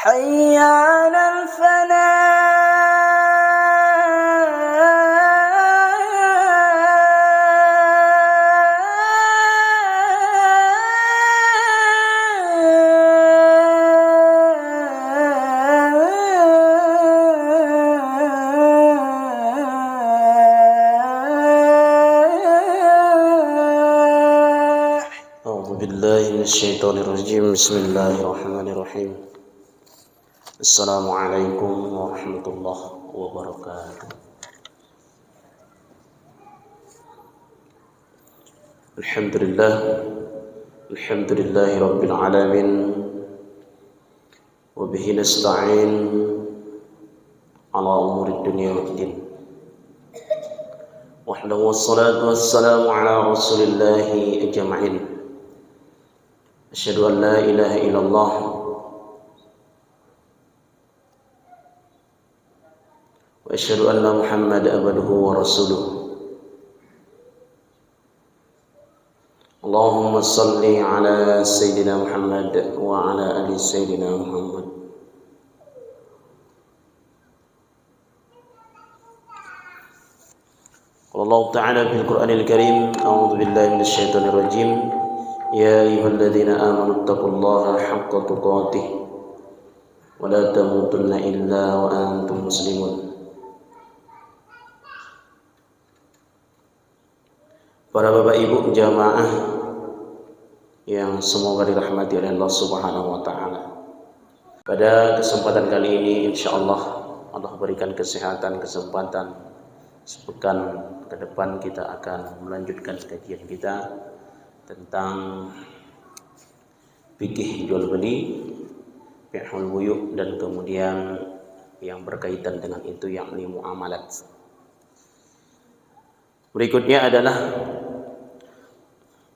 حي على أعوذ بالله من الشيطان الرجيم. بسم الله الرحمن الرحيم. السلام عليكم ورحمة الله وبركاته. الحمد لله رب العالمين، وبه نستعين على أمور الدنيا والدين، وحده والصلاة والسلام على رسول الله أجمعين. أشهد أن لا إله إلا الله وأشهد أن محمد عبده ورسوله. اللهم صل على سيدنا محمد وعلى آل سيدنا محمد. قال الله تعالى في القرآن الكريم: أعوذ بالله من الشيطان الرجيم. يا أيها الذين آمنوا اتقوا الله حق تقاته ولا تموتن إلا وأنتم مسلمون. Para bapak ibu jamaah yang semoga dirahmati oleh Allah Subhanahu wa taala. Pada kesempatan kali ini insyaallah Allah berikan kesehatan, kesempatan sepekan ke depan kita akan melanjutkan kajian kita tentang fikih jual beli, fiqhul buyu', dan kemudian yang berkaitan dengan itu yakni muamalat. Berikutnya adalah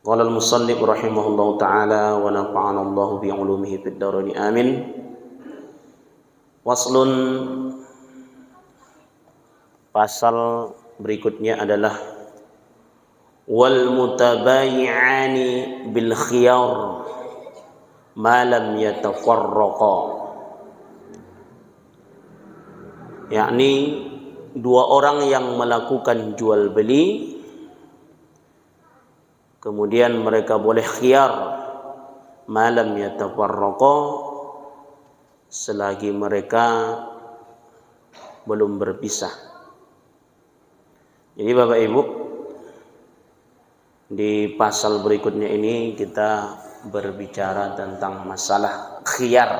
qala al-musannif rahimahullahu taala wa nafa'ana Allah bi 'ulumihi fid dharain amin. Waslun, pasal berikutnya adalah wal mutabayi'ani bil khiyar ma lam yatafarraqa, yakni dua orang yang melakukan jual beli kemudian mereka boleh khiyar ma lam yatafarraqa selagi mereka belum berpisah. Jadi Bapak Ibu, di pasal berikutnya ini kita berbicara tentang masalah khiyar.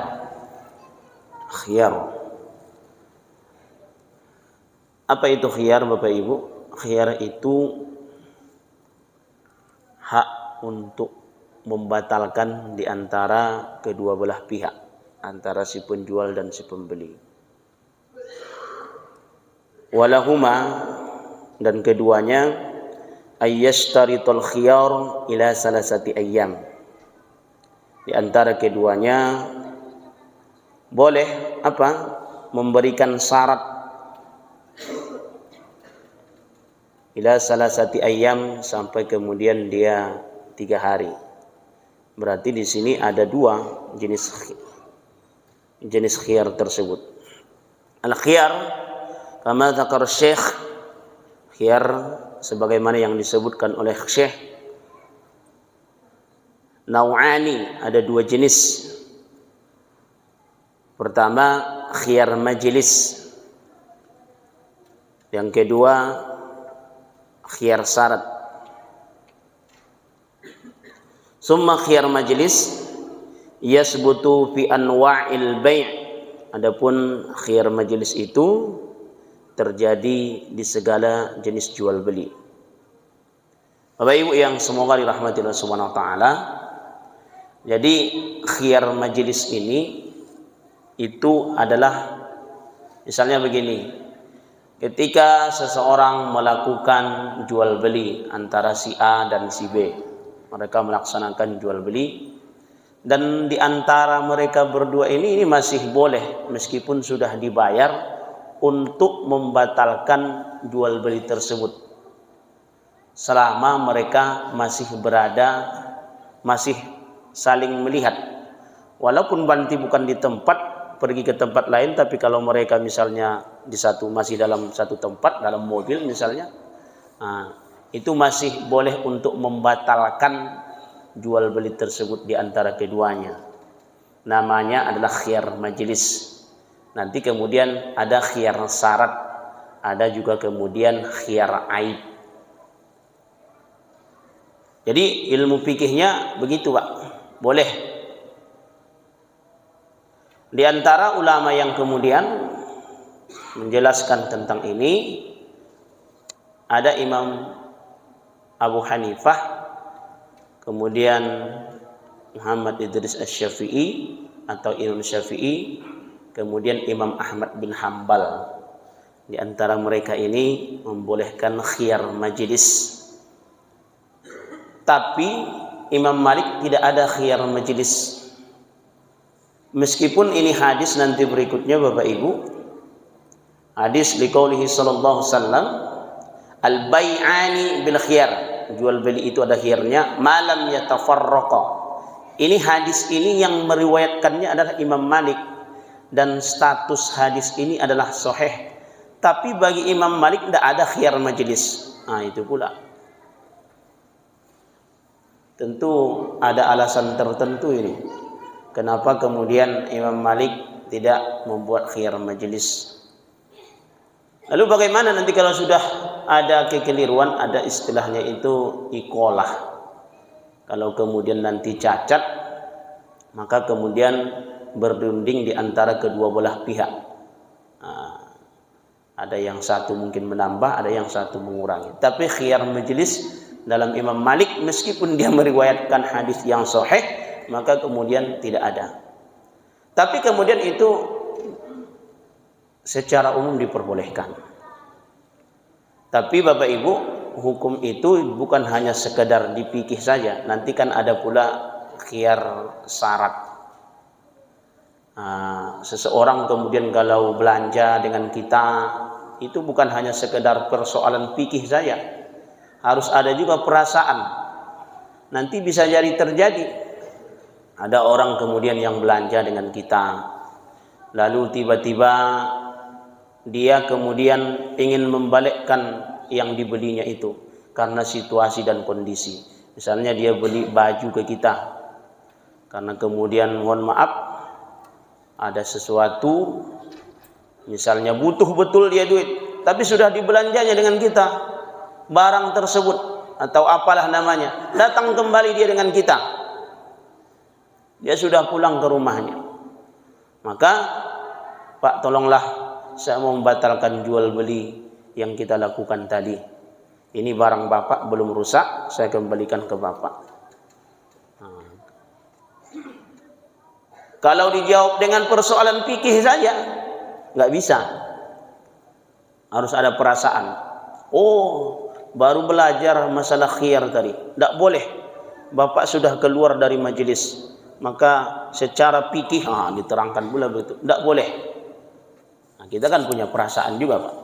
Apa itu khiyar Bapak Ibu? Khiyar itu hak untuk membatalkan di antara kedua belah pihak, antara si penjual dan si pembeli. Walahuma, dan keduanya, ayyashtaritul khiyar ila salasati ayyam. Di antara keduanya boleh memberikan syarat ila salasati ayyam, sampai kemudian dia 3 hari. Berarti di sini ada dua jenis khiyar tersebut. Al-khiyar kama dzakar Syekh, khiyar sebagaimana yang disebutkan oleh Syekh, nau'ani, ada 2 jenis. Pertama khiyar majlis, yang kedua khiyar syarat. Summa khiyar majlis yasbutu fi anwa'il bai'. Adapun khiyar majlis itu terjadi di segala jenis jual beli. Bapak Ibu yang semoga dirahmati Allah Subhanahu wa taala. Jadi khiyar majlis ini itu adalah misalnya begini. Ketika seseorang melakukan jual beli antara si A dan si B, mereka melaksanakan jual beli, dan di antara mereka berdua ini masih boleh meskipun sudah dibayar untuk membatalkan jual beli tersebut selama mereka masih saling melihat, walaupun berarti bukan di tempat, pergi ke tempat lain, tapi kalau mereka misalnya masih dalam satu tempat, dalam mobil misalnya, itu masih boleh untuk membatalkan jual beli tersebut di antara keduanya. Namanya adalah khiyar majelis. Nanti kemudian ada khiyar syarat, ada juga kemudian khiyar aib. Jadi ilmu fikihnya begitu, Pak. Boleh. Di antara ulama yang kemudian menjelaskan tentang ini ada Imam Abu Hanifah, kemudian Muhammad Idris Asy-Syafi'i atau Imam Syafi'i, kemudian Imam Ahmad bin Hambal. Di antara mereka ini membolehkan khiyar majelis. Tapi Imam Malik tidak ada khiyar majelis. Meskipun ini hadis nanti berikutnya Bapak Ibu. Hadis liqaulihi sallallahu alaihi wasallam, al-bai'ani bil khiyar. Jual beli itu ada khiyarnya, malam yatafarraqa. Ini hadis ini yang meriwayatkannya adalah Imam Malik dan status hadis ini adalah sahih. Tapi bagi Imam Malik tidak ada khiyar majelis. Itu pula. Tentu ada alasan tertentu ini. Kenapa kemudian Imam Malik tidak membuat khiyar majelis? Lalu bagaimana nanti kalau sudah ada kekeliruan, ada istilahnya itu ikolah. Kalau kemudian nanti cacat, maka kemudian berdunding di antara kedua belah pihak. Ada yang satu mungkin menambah, ada yang satu mengurangi. Tapi khiyar majelis dalam Imam Malik, meskipun dia meriwayatkan hadis yang sahih, maka kemudian tidak ada. Tapi kemudian itu secara umum diperbolehkan. Tapi Bapak Ibu, hukum itu bukan hanya sekedar dipikih saja. Nanti kan ada pula khiyar syarat. Seseorang kemudian kalau belanja dengan kita, itu bukan hanya sekedar persoalan fikih saja, harus ada juga perasaan. Nanti bisa jadi terjadi ada orang kemudian yang belanja dengan kita, lalu tiba-tiba dia kemudian ingin membalikkan yang dibelinya itu karena situasi dan kondisi. Misalnya dia beli baju ke kita, karena kemudian mohon maaf ada sesuatu, misalnya butuh betul dia duit, tapi sudah dibelanjanya dengan kita barang tersebut atau apalah namanya, datang kembali dia dengan kita, dia sudah pulang ke rumahnya, maka Pak tolonglah saya mau membatalkan jual beli yang kita lakukan tadi. Ini barang Bapak belum rusak, saya kembalikan ke Bapak. Kalau dijawab dengan persoalan fikih saja, nggak bisa. Harus ada perasaan. Oh, baru belajar masalah khiyar tadi, tidak boleh. Bapak sudah keluar dari majelis, maka secara fikih diterangkan pula begitu, tidak boleh. Kita kan punya perasaan juga, Pak.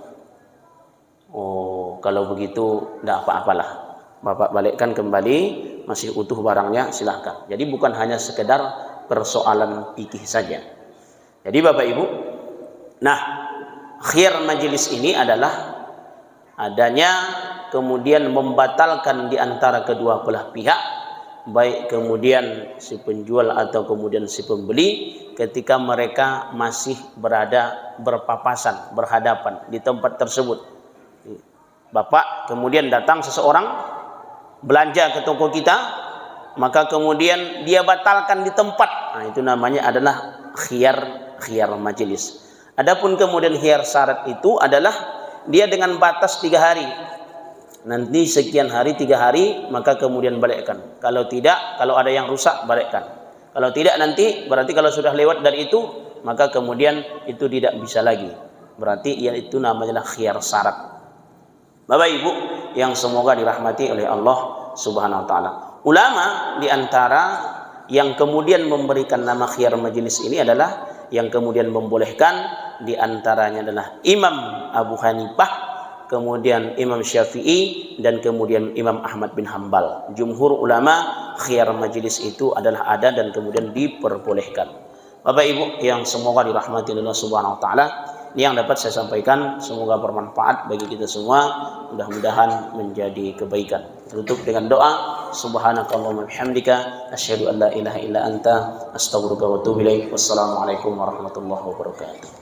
Oh, kalau begitu tidak apa-apalah. Bapak balikkan kembali, masih utuh barangnya, silahkan. Jadi bukan hanya sekedar persoalan fikih saja. Jadi Bapak Ibu, nah khiyar majelis ini adalah adanya kemudian membatalkan di antara kedua belah pihak, baik kemudian si penjual atau kemudian si pembeli, ketika mereka masih berada berpapasan, berhadapan di tempat tersebut. Bapak kemudian datang seseorang belanja ke toko kita, maka kemudian dia batalkan di tempat. Itu namanya adalah khiyar majelis. Adapun kemudian khiyar syarat itu adalah dia dengan batas 3 hari. Nanti sekian hari, 3 hari, maka kemudian balikkan. Kalau tidak, kalau ada yang rusak, balikkan. Kalau tidak nanti, berarti kalau sudah lewat dari itu, maka kemudian itu tidak bisa lagi. Berarti itu namanya khiyar syarat. Bapak Ibu yang semoga dirahmati oleh Allah Subhanahu wa taala. Ulama di antara yang kemudian memberikan nama khiyar majelis ini adalah yang kemudian membolehkan, di antaranya adalah Imam Abu Hanifah, kemudian Imam Syafi'i, dan kemudian Imam Ahmad bin Hambal. Jumhur ulama khiyar majelis itu adalah ada dan kemudian diperbolehkan. Bapak Ibu yang semoga dirahmati Allah Subhanahu wa taala, ini yang dapat saya sampaikan, semoga bermanfaat bagi kita semua, mudah-mudahan menjadi kebaikan. Tutup dengan doa, subhanakallahumma bihamdika asyhadu an la ilaha illa anta astaghfiruka wa atubu ilaik. Wassalamualaikum warahmatullahi wabarakatuh.